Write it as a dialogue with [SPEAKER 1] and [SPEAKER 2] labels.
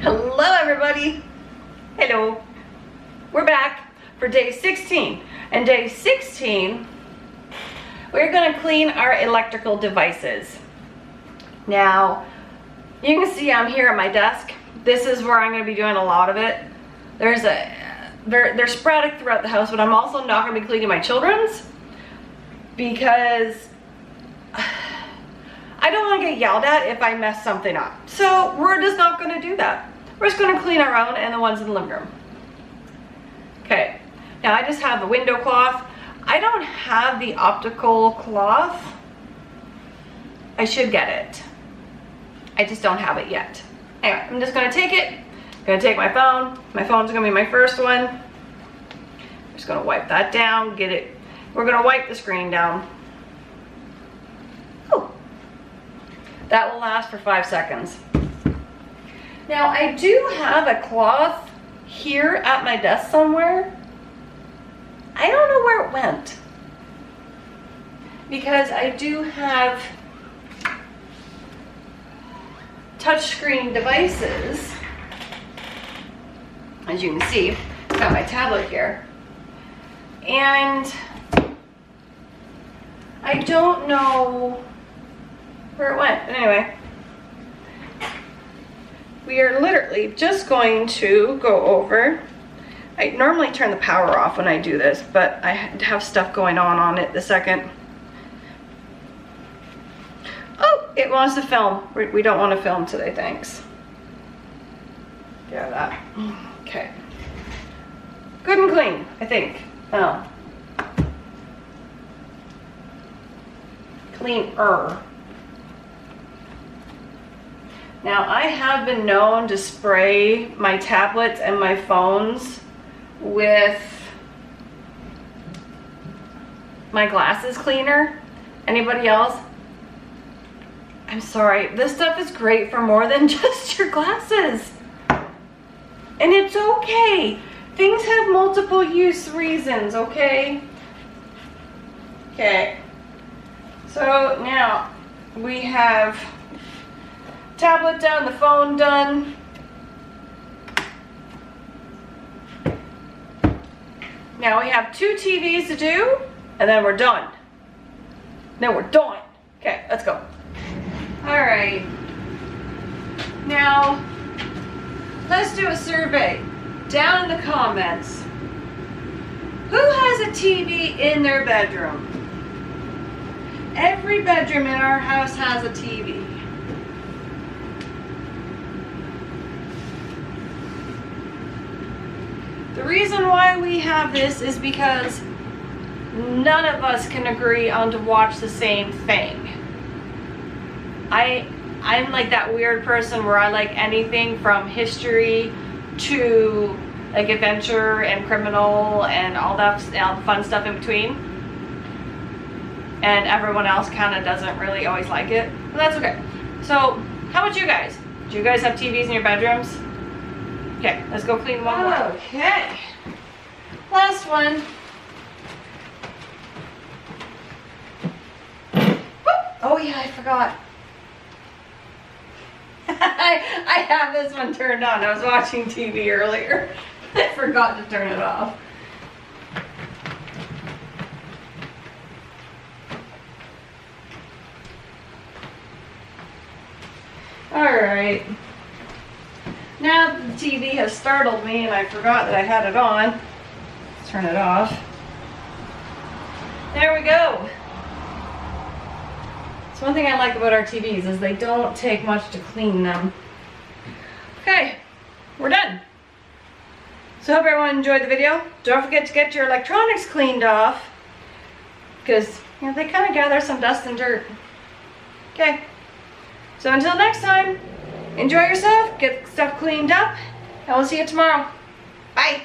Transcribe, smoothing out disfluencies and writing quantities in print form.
[SPEAKER 1] Hello everybody. Hello. We're back for day 16. And day 16, we're going to clean our electrical devices. Now, you can see I'm here at my desk. This is where I'm going to be doing a lot of it. They're sporadic throughout the house, but I'm also not going to be cleaning my children's because I don't want to get yelled at if I mess something up. So we're just not going to do that. We're just going to clean our own and the ones in the living room. Okay, now I just have the window cloth. I don't have the optical cloth. I should get it. I just don't have it yet. Anyway, I'm just going to take it. I'm going to take my phone. My phone's going to be my first one. I'm just going to wipe that down, get it. We're going to wipe the screen down. Oh. That will last for 5 seconds. Now I do have a cloth here at my desk somewhere. I don't know where it went because I do have touchscreen devices. As you can see, I've got my tablet here. And I don't know where it went. But anyway, we are literally just going to go over. I normally turn the power off when I do this, but I have stuff going on it the second. Oh, it wants to film. We don't want to film today, thanks. Yeah, that. Okay. Good and clean, I think. Oh. Cleaner. Now, I have been known to spray my tablets and my phones with my glasses cleaner. Anybody else? I'm sorry, this stuff is great for more than just your glasses. And it's okay. Things have multiple use reasons, okay? Okay. So now we have tablet done, the phone done. Now we have 2 TVs to do, and then we're done. Then we're done. Okay, let's go. All right. Now, let's do a survey. Down in the comments, who has a TV in their bedroom? Every bedroom in our house has a TV. The reason why we have this is because none of us can agree on to watch the same thing. I'm like that weird person where I like anything from history to like adventure and criminal and all the fun stuff in between. And everyone else kind of doesn't really always like it, but that's okay. So, how about you guys? Do you guys have TVs in your bedrooms? Okay, let's go clean one more. Okay, last one. Oh yeah, I forgot. I have this one turned on. I was watching TV earlier. I forgot to turn it off. Alright. Now that the TV has startled me and I forgot that I had it on, let's turn it off. There we go. So one thing I like about our TVs is they don't take much to clean them. Okay, we're done. So I hope everyone enjoyed the video. Don't forget to get your electronics cleaned off because they kind of gather some dust and dirt. Okay, so until next time, enjoy yourself, get stuff cleaned up, and we'll see you tomorrow. Bye.